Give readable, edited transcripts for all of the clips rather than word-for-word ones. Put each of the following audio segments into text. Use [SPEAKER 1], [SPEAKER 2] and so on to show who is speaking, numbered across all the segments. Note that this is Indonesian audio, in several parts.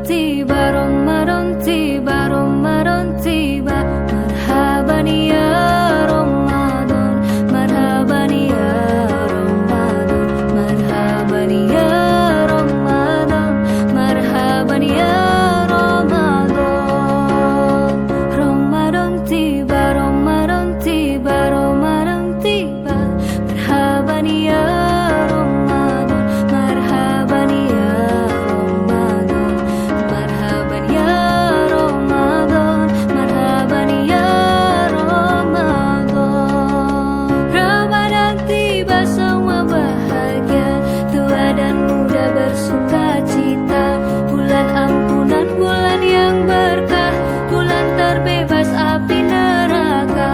[SPEAKER 1] tiba, Ramadan tiba, Ramadan tiba. Marhaban ya Ramadan, marhaban ya Ramadan, marhaban ya Ramadan, marhaban ya Ramadan. Ramadan tiba, Ramadan tiba, Ramadan tiba. Marhaban ya Ramadan, marhaban ya Ramadan, marhaban ya Ramadan, marhaban ya Ramadan. Ramadan tiba, semua bahagia, tua dan muda bersuka cita. Bulan ampunan, bulan yang berkah, bulan terbebas api neraka.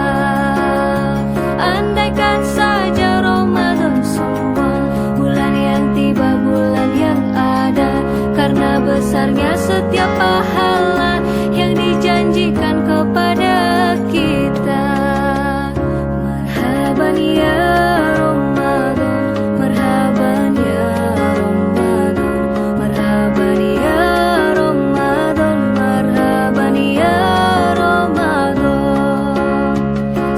[SPEAKER 1] Andaikan saja Ramadan semua, bulan yang tiba, bulan yang ada. Karena besarnya setiap pahala yang dijanjikan kepada kita. Marhaban ya Ramadan, marhaban ya Ramadan, marhaban ya Ramadan, marhaban ya Ramadan.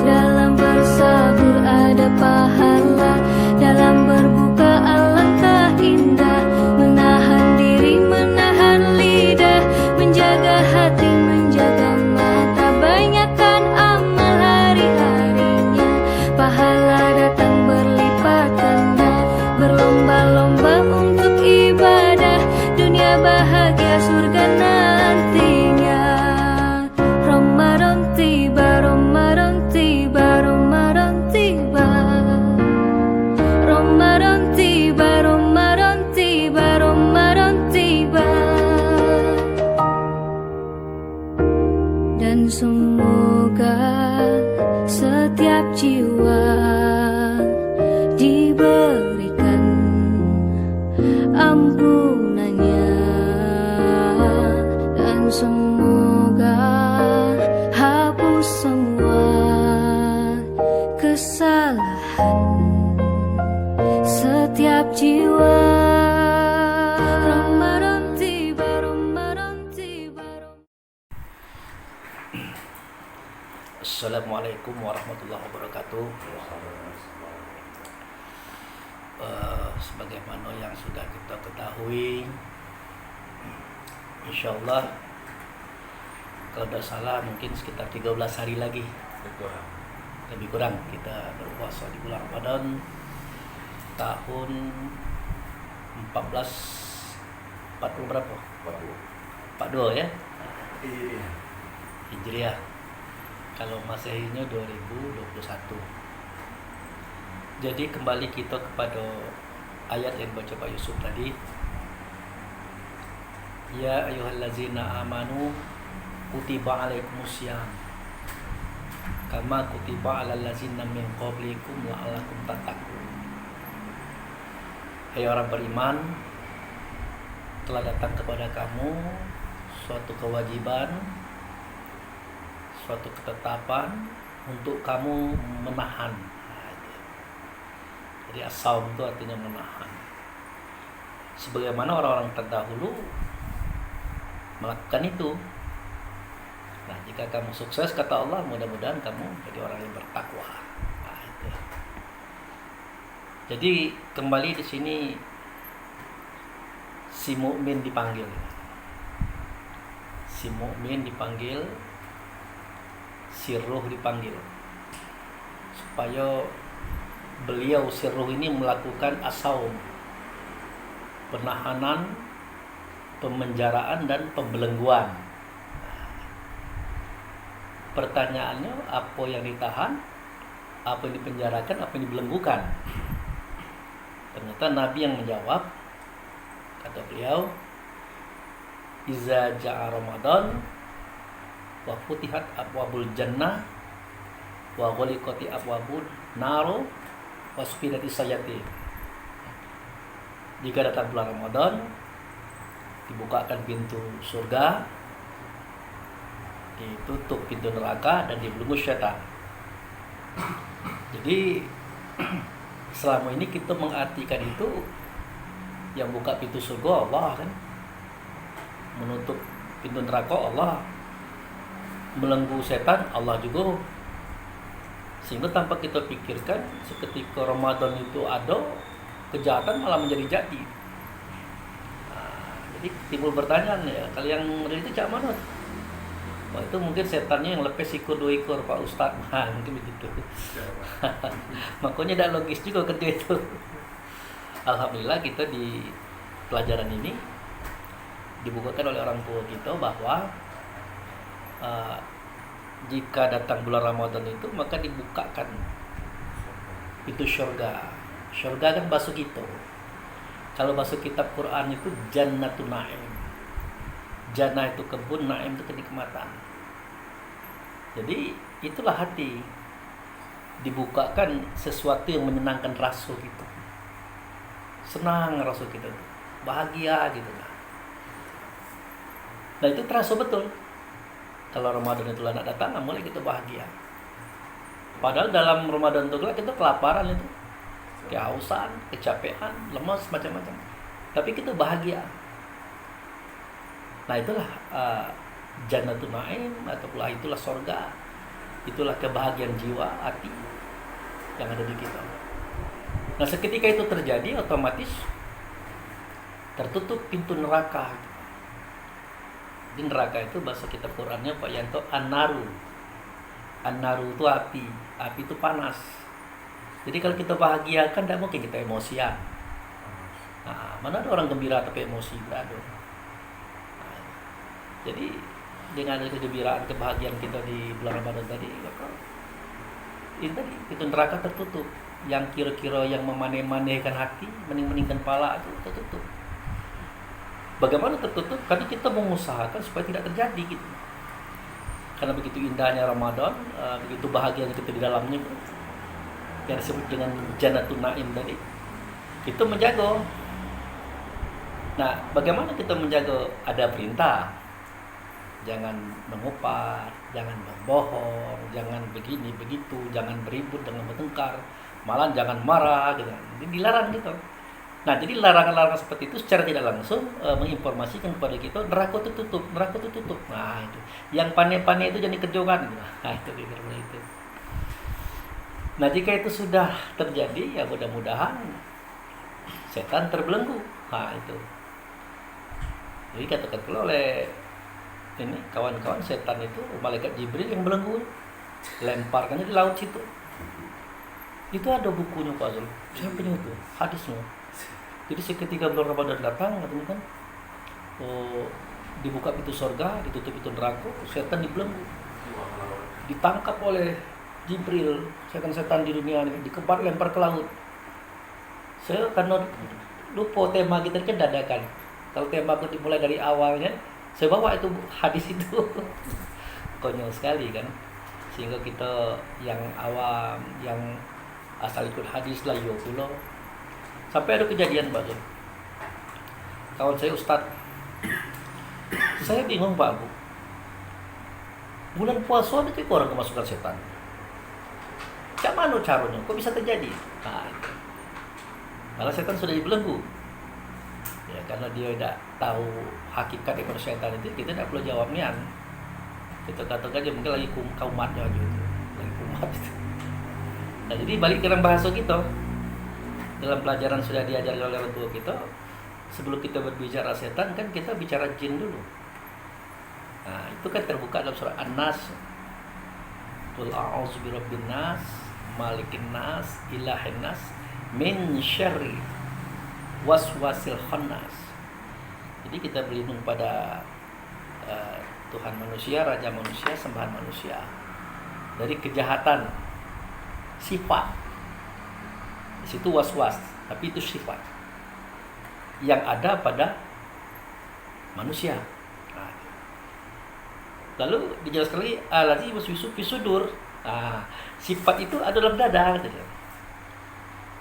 [SPEAKER 1] Dalam bersahur ada pahala, dalam berbuka alangkah indah. Menahan diri, menahan lidah, menjaga hati, menjaga mata. Banyakkan amal hari-harinya, pahala datang berlipat ganda. Berlomba-lomba untuk ibadah, dunia bahagia, surga nantinya. Ramadan tiba, Ramadan tiba, Ramadan tiba. Ramadan tiba, Ramadan tiba, Ramadan tiba. Dan semoga setiap jiwa diberikan ampunannya, dan semoga hapus semua kesalahan setiap jiwa. Ramadan tiba, Ramadan tiba.
[SPEAKER 2] Assalamualaikum warahmatullahi wabarakatuh. Sebagaimana yang sudah kita ketahui, insyaallah kalau tidak salah mungkin sekitar 13 hari lagi, lebih kurang kita berpuasa di bulan Ramadan tahun 1440 berapa? 42 ya? Hijriah. Kalau Masehinya 2021. Jadi kembali kita kepada ayat yang baca Pak Yusuf tadi. Ya ayyuhallazina amanu kutiba alaikumusiyam kama kutiba alal ladzina min qablikum la'allakum tattaqun. Hai orang beriman, telah datang kepada kamu suatu kewajiban, suatu ketetapan untuk kamu menahan. Jadi as-saum itu artinya menahan. Sebagaimana orang-orang terdahulu melakukan itu. Nah, jika kamu sukses, kata Allah, mudah-mudahan kamu jadi orang yang bertakwa. Nah, itu. Jadi kembali di sini si mukmin dipanggil. Si mukmin dipanggil, si ruh dipanggil. Supaya beliau si ruh ini melakukan as-saum, penahanan, pemenjaraan dan pembelengguan. Pertanyaannya, apa yang ditahan, apa yang dipenjarakan, apa yang dibelenggukan? Ternyata Nabi yang menjawab, kata beliau, Iza ja'a Ramadan wa futihat abwabul jannah wa ghuliqati abwabun naro wa sufidati sayati. Jika datang bulan Ramadan, dibukakan pintu surga, ditutup pintu neraka, dan dibelenggu syaitan. Jadi selama ini kita mengartikan itu yang buka pintu surga Allah kan, menutup pintu neraka, Allah melenggu setan, Allah juga. Sehingga tanpa kita pikirkan, seketika Ramadan itu ada, kejahatan malah menjadi jadi. Jadi timbul pertanyaan ya, kalau yang itu cak mana? Wah, itu mungkin setannya yang lepas ikut 2 ekor Pak Ustadz. Nah, mungkin begitu. Makanya tidak logis juga kerja itu. Alhamdulillah kita di pelajaran ini dibukakan oleh orang tua kita bahwa jika datang bulan Ramadan itu maka dibukakan pintu syurga. Syurga kan bahasa kita. Kalau bahasa kitab Quran itu Jannatun Naim. Jannah itu kebun, Naim itu kenikmatan. Jadi itulah hati. Dibukakan sesuatu yang menyenangkan rasa kita. Senang rasa kita itu. Bahagia gitu. Nah itu terasa betul. Kalau Ramadan itu nak datang, mulai kita bahagia. Padahal dalam Ramadan itu kita kelaparan itu. Kehausan, kecapean, lemas, macam-macam. Tapi kita bahagia. Nah itulah Jannatun Naim, atau pula itulah sorga. Itulah kebahagiaan jiwa, hati yang ada di kita. Nah seketika itu terjadi, otomatis tertutup pintu neraka. Di neraka itu bahasa kitab Qurannya Pak Yanto An-Naru. An-Naru itu api. Api itu panas. Jadi kalau kita bahagia kan tidak mungkin kita emosian. Nah, mana ada orang gembira tapi emosi? Tidak ada. Nah, jadi dengan ada kegembiraan, kebahagiaan kita di bulan Ramadan tadi, maka ini tadi pintu neraka tertutup. Yang kira-kira yang memaneh-manehkan hati, mening-meningkan pala itu tertutup. Bagaimana tertutup? Karena kita mengusahakan supaya tidak terjadi gitu. Karena begitu indahnya Ramadan, begitu bahagianya kita di dalamnya, yang disebut dengan Jannatun Naim tadi, itu menjaga. Nah, bagaimana kita menjaga? Ada perintah, jangan mengupar, jangan berbohong, jangan begini begitu, jangan beribut, jangan bertengkar, malah jangan marah, gitu. Ini dilarang gitu. Nah, jadi larangan-larangan seperti itu secara tidak langsung menginformasikan kepada kita neraka itu tutup, neraka itu tutup. Nah, itu. Yang panen-panen itu jadi kejongan. Nah, itu kira-kira itu. Nah, jika itu sudah terjadi, ya mudah-mudahan setan terbelenggu. Nah, itu. Jadi katakan pula oleh ini kawan-kawan, setan itu malaikat Jibril yang belenggu, lemparkannya di laut situ. Itu ada bukunya Pak Zul. Saya punya itu, hadisnya. Jadi seketika bulan Ramadan datang, katanya kan, dibuka pintu surga, ditutup pintu neraka, setan dibelenggu, ditangkap oleh Jibril, setan-setan di dunia ini, dikepar lempar ke laut. Saya karena lupa tema kita kan dadakan. Kalau tema aku dimulai dari awalnya, saya bawa itu hadis itu. Konyol sekali kan. Sehingga kita yang awam, yang asal ikut hadis lah yo pula. Sampai ada kejadian Pak Zul. Kawan saya Ustadz, saya bingung Pak Bu. Bulan puasa ada kok orang kemasukan setan. Cak mana caranya? Kok bisa terjadi? Nah, itu. Malah setan sudah dibelenggu. Ya, karena dia tidak tahu hakikat daripada setan itu, kita tidak perlu jawab nian. Kita katakan aja mungkin lagi kaumatnya aja itu. Lagi kumat itu. Nah, jadi balik ke dalam bahasa kita. Dalam pelajaran sudah diajarkan oleh orang tua kita, sebelum kita berbicara setan kan kita bicara jin dulu. Nah, itu kan terbuka dalam surah An-Nas. Qul a'udzu birabbin nas, malikin nas, ilahin nas, min syarri waswasil khannas. Jadi kita berlindung pada Tuhan manusia, Raja manusia, sembahan manusia, dari kejahatan sifat. Di situ was-was, tapi itu sifat yang ada pada manusia. Nah, lalu dijelaskan lagi alladzi waswisu fi sudur. Nah, sifat itu ada dalam dada.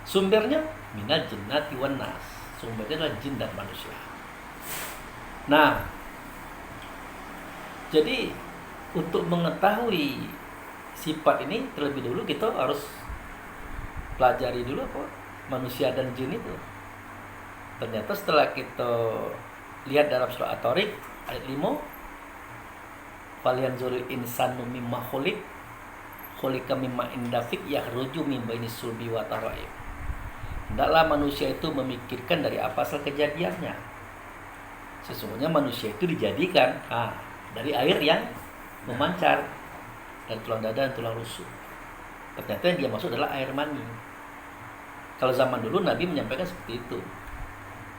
[SPEAKER 2] Sumbernya minal jinnati wan nas. Sumbernya adalah jin dan manusia. Nah, jadi untuk mengetahui sifat ini terlebih dulu kita harus pelajari dulu apa manusia dan jin itu. Ternyata setelah kita lihat dalam surah At-Tariq, Ayat 5, falyanzuril insanu mimma khuliqa mimma indafik yahruju min baini sulbi wa taraib. Hendaklah manusia itu memikirkan dari apa asal kejadiannya. Sesungguhnya manusia itu dijadikan dari air yang memancar dari tulang dada dan tulang rusuk. Ternyata yang dia maksud adalah air mani. Kalau zaman dulu Nabi menyampaikan seperti itu.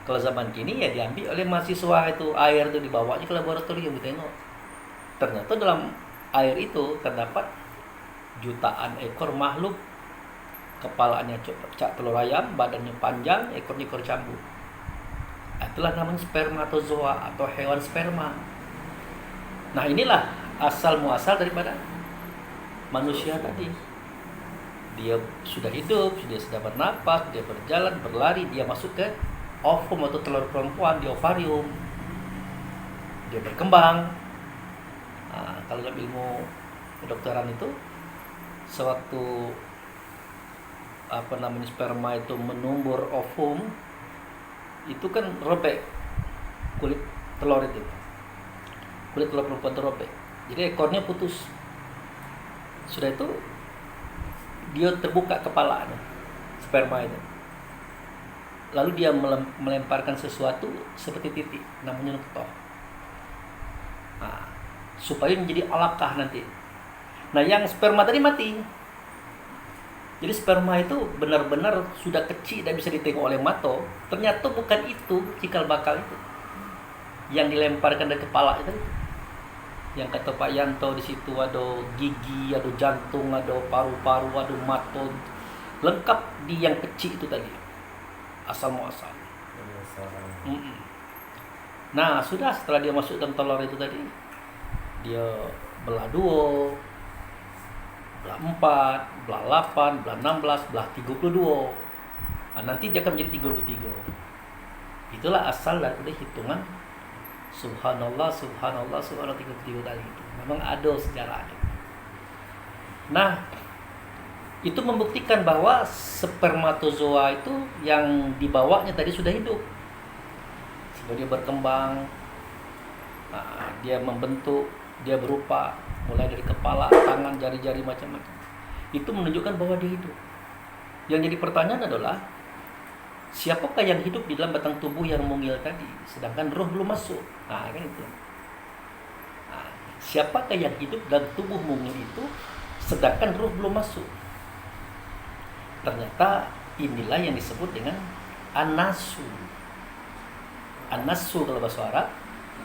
[SPEAKER 2] Kalau zaman kini ya diambil oleh mahasiswa itu, air itu dibawanya ke laboratorium ditengok. Ternyata dalam air itu terdapat jutaan ekor makhluk. Kepalanya cak telur ayam, badannya panjang, ekornya ekor cambuk. Itulah namanya spermatozoa atau hewan sperma. Nah, inilah asal muasal daripada manusia tadi. Dia sudah hidup, dia sudah bernapas, dia berjalan, berlari, dia masuk ke ovum atau telur perempuan di ovarium. Dia berkembang. Nah, kalau dalam ilmu kedokteran itu, sewaktu sperma itu menumbur ovum, itu kan robek kulit telur itu. Kulit telur perempuan itu robek. Jadi ekornya putus. Sudah itu dia terbuka kepala sperma itu. Lalu dia melemparkan sesuatu seperti titik, namanya nuktoh. Nah, supaya menjadi alaqah nanti. Nah, yang sperma tadi mati. Jadi sperma itu benar-benar sudah kecil dan bisa ditengok oleh mata. Ternyata bukan itu cikal bakal itu yang dilemparkan dari kepala itu. Yang kata Pak Yanto, di situ ada gigi, ada jantung, ada paru-paru, ada mata, lengkap di yang kecil itu tadi. Asal muasal. Nah, sudah setelah dia masuk dalam telur itu tadi, dia belah 2, belah 4, belah 8, belah 16, belah 32. Nah, nanti dia akan menjadi 33. Itulah asal daripada hitungan subhanallah 33 kali itu. Memang ada sejarahnya. Nah, itu membuktikan bahwa spermatozoa itu yang dibawanya tadi sudah hidup. Sebelum dia berkembang, dia membentuk, dia berupa mulai dari kepala, tangan, jari-jari macam-macam. Itu menunjukkan bahwa dia hidup. Yang jadi pertanyaan adalah, siapakah yang hidup di dalam batang tubuh yang mungil tadi, sedangkan roh belum masuk? Kan itu. Siapakah yang hidup dalam tubuh mungil itu, sedangkan roh belum masuk? Ternyata inilah yang disebut dengan an-nasu. An-nasu kalau bahasa Arab,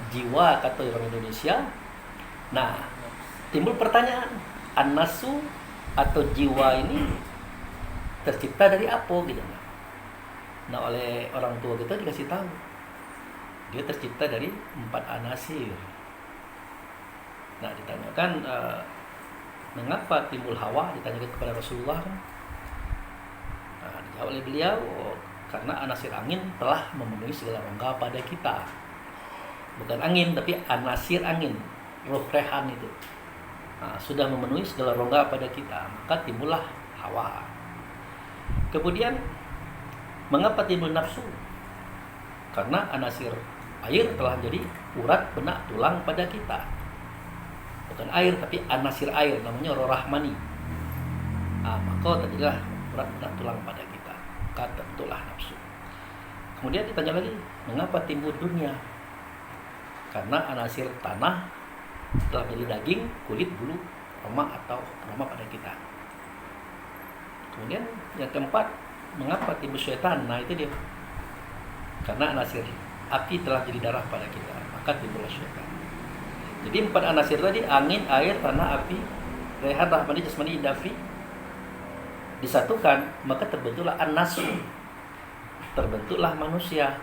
[SPEAKER 2] jiwa kata orang Indonesia. Nah, timbul pertanyaan, an-nasu atau jiwa ini tercipta dari apa gitu. Nah, oleh orang tua kita dikasih tahu, dia tercipta dari 4 anasir. Nah, ditanyakan mengapa timbul Hawa, ditanyakan kepada Rasulullah kan. Nah, dijawab oleh beliau, karena anasir angin telah memenuhi segala rongga pada kita. Bukan angin, tapi anasir angin, roh rehan itu. Nah, sudah memenuhi segala rongga pada kita, maka timbullah Hawa. Kemudian mengapa timbul nafsu? Karena anasir air telah jadi urat, benak, tulang pada kita. Bukan air, tapi anasir air, namanya roh rahmani. Maka terjadilah urat, benak, tulang pada kita. Maka tentulah nafsu. Kemudian ditanya lagi, mengapa timbul dunia? Karena anasir tanah telah menjadi daging, kulit, bulu, roma atau aroma pada kita. Kemudian yang keempat, mengapa timbul syaitan? Nah, itu dia. Karena anasir api telah jadi darah pada kita, maka timbul syaitan. Jadi 4 anasir tadi, angin, air, tanah, api, rehan, rahmani, jasmani, indafi, disatukan, maka terbentuklah an-nasu. Terbentuklah manusia.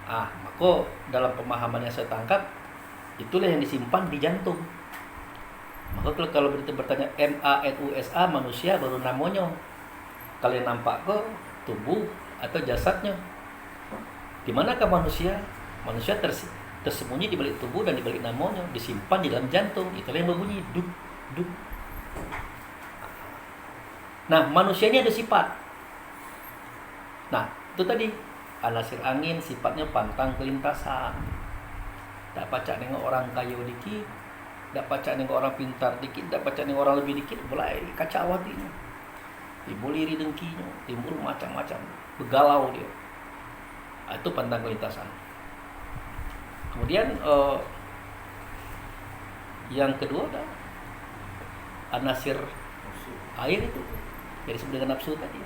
[SPEAKER 2] Maka dalam pemahaman yang saya tangkap, itulah yang disimpan di jantung. Maka kalau bertanya MANUSA, manusia, baru namanya. Kalau yang nampak ke tubuh atau jasadnya. Di manakah manusia? Manusia tersembunyi di balik tubuh dan di balik namanya, disimpan di dalam jantung. Itulah yang berbunyi duk duk. Nah, manusia ini ada sifat. Nah, itu tadi anasir angin sifatnya pantang kelintasan. Tak pacak nengok orang kaya dikit, tak pacak nengok orang pintar dikit, tak pacak nengok orang lebih dikit, mulai kacau hatinya. Timbul iri dengkinya, timbul macam-macam, begalau dia. Itu pantang kelintasan. Kemudian yang kedua adalah anasir air itu, jadi disebut dengan nafsu tadi.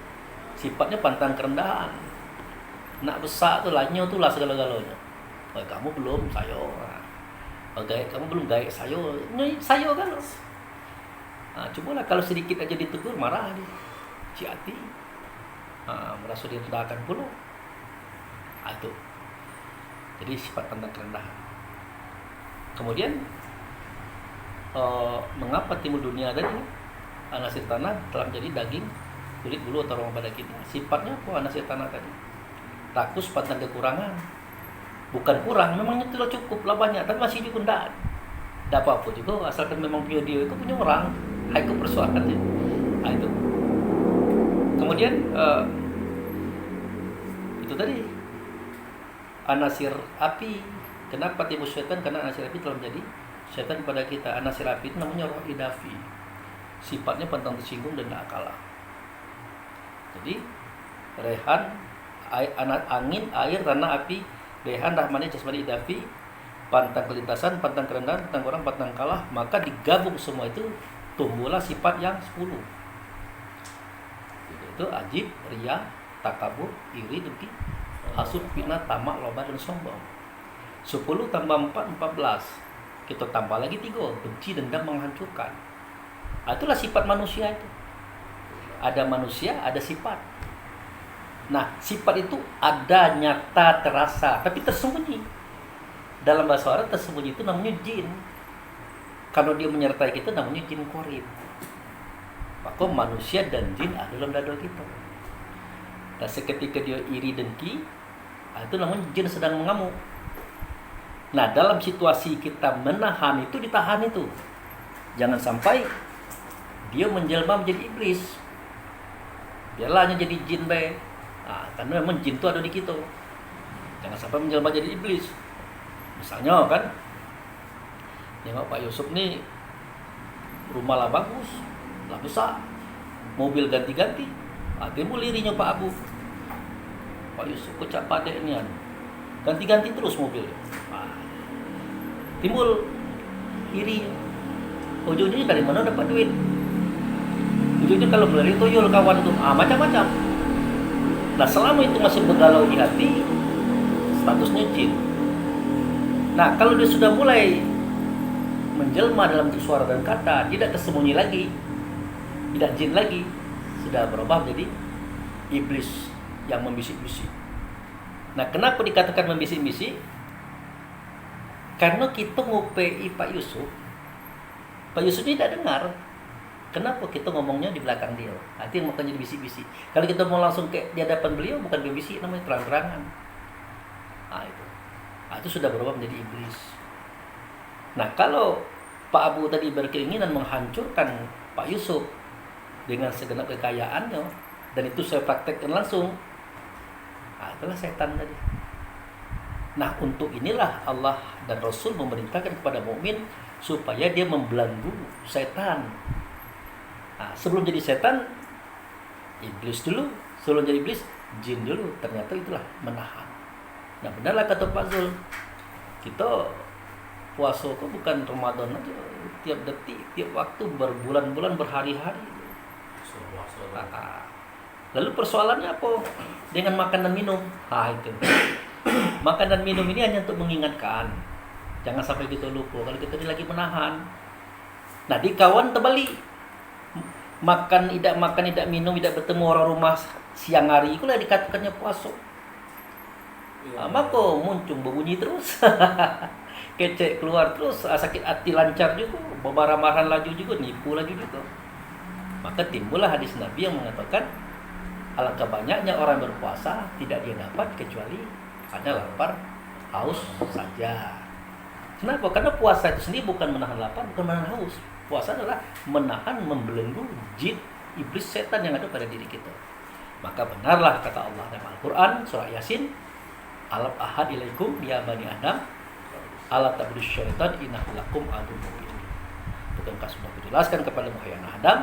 [SPEAKER 2] Sifatnya pantang kerendahan. Nak besar tu lanyo tu lah segala-galanya. Kamu belum sayo. Kamu belum gaik sayo. Ni sayo kan. Cubalah kalau sedikit aja ditegur marah dia. Cik hati. Merasa direndahkan pula. Itu. Jadi sifat pantang kerendahan. Kemudian mengapa timbul dunia tadi? Anasir tanah telah menjadi daging, kulit, bulu atau aroma pada kita. Sifatnya apa anasir tanah tadi? Rakus, pantang kekurangan. Bukan kurang, memangnya sudah cukup lah banyak, tapi masih juga tidak apa-apa juga, asalkan memang punya dia itu punya orang. Itu persoalan dia. Itu. Kemudian itu tadi anasir api. Kenapa timbul syaitan? Karena anasir api telah menjadi syaitan kepada kita. Anasir api itu namanya roh idafi. Sifatnya pantang tersinggung dan tak kalah. Jadi rehan, angin, air, tanah, api, rehan, rahmani, jasmani, idafi, pantang kelintasan, pantang kerendahan, pantang orang, pantang kalah, maka digabung semua itu tumbuhlah sifat yang 10. Itu ajib, riya, takabur, iri, dengki, hasud, fitnah, tamak, loba, dan sombong. 10 tambah 4, 14. Kita tambah lagi 3, benci, dendam, menghancurkan. Itulah sifat manusia itu. Ada manusia, ada sifat. Nah, sifat itu ada, nyata, terasa, tapi tersembunyi. Dalam bahasa Arab tersembunyi itu namanya jin. Kalau dia menyertai kita namanya jin qorib. Maka manusia dan jin ada dalam dada kita. Dan seketika dia iri dengki, itu namanya jin sedang mengamuk. Nah, dalam situasi kita menahan itu, ditahan itu. Jangan sampai dia menjelma menjadi iblis. Biarlah hanya jadi jin baik. Karena memang jin itu ada di kita. Jangan sampai menjelma jadi iblis. Misalnya kan, tengok Pak Yusuf ni rumah lah bagus, lah besar, mobil ganti-ganti. Timbul irinya Pak Abu. Pak Yusuf kocak padek ni kan, ganti-ganti terus mobil. Timbul iri. Ujungnya dari mana dapat duit? Ujungnya kalau beli tuyul kawan tuh, macam-macam. Nah, selama itu masih bergalau di hati, statusnya jin. Nah, kalau dia sudah mulai menjelma dalam suara dan kata, tidak tersembunyi lagi, tidak jin lagi, sudah berubah menjadi iblis yang membisik-bisik. Nah, kenapa dikatakan membisik-bisik? Karena kita ngupei Pak Yusuf. Pak Yusuf ini tidak dengar. Kenapa kita ngomongnya di belakang dia? Nanti makanya bisik-bisik. Kalau kita mau langsung ke di hadapan beliau, bukan bisik, namanya terang-terangan. Itu. Itu sudah berubah menjadi iblis. Nah, kalau Pak Abu tadi berkeinginan menghancurkan Pak Yusuf dengan segenap kekayaannya, dan itu saya praktekkan langsung, itulah setan tadi. Nah, untuk inilah Allah dan Rasul memerintahkan kepada mukmin supaya dia membelenggu setan. Sebelum jadi setan, iblis dulu. Sebelum jadi iblis, jin dulu. Ternyata itulah menahan. Nah, benarlah kata Pak Zul, kita puasa kok bukan Ramadan aja, tiap detik, tiap waktu, berbulan-bulan, berhari-hari. Lalu persoalannya apa? Dengan makan dan minum. Itu. Makan dan minum ini hanya untuk mengingatkan. Jangan sampai kita lupa kalau kita ini lagi menahan. Nah, di kawan terbalik. Makan, tidak minum, tidak bertemu orang rumah siang hari, itulah dikatakannya puasa. Maka muncul berbunyi terus. Kecek keluar terus, sakit hati lancar juga, marah-marah laju juga, nipu laju juga. Maka timbullah hadis Nabi yang mengatakan, alangkah banyaknya orang berpuasa tidak dia dapat kecuali hanya lapar, haus saja. Kenapa? Karena puasa itu sendiri bukan menahan lapar, bukan menahan haus. Puasa adalah menahan, membelenggu jin, iblis, setan yang ada pada diri kita. Maka benarlah kata Allah dalam Al-Quran, surah Yasin, Alam ahad ilaikum ya bani Adam, Ala ta'budu syaitan innahu lakum aduwwun mubin. Bukankah sudah kujelaskan kepadamu hai anak Adam,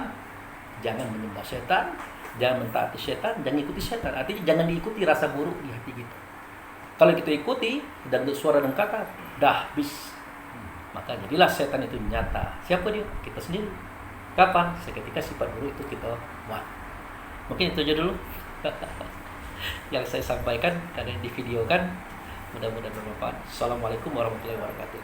[SPEAKER 2] jangan menyembah setan, jangan mentaati setan, jangan ikuti setan. Artinya jangan diikuti rasa buruk di hati kita. Kalau kita ikuti dan bersuara dan kata, dah habis. Maka jadilah setan itu nyata. Siapa dia? Kita sendiri. Kapan? Seketika sifat buruk itu kita buat. Mungkin itu aja dulu yang saya sampaikan karena di video kan. Mudah-mudahan bermanfaat. Assalamualaikum warahmatullahi wabarakatuh.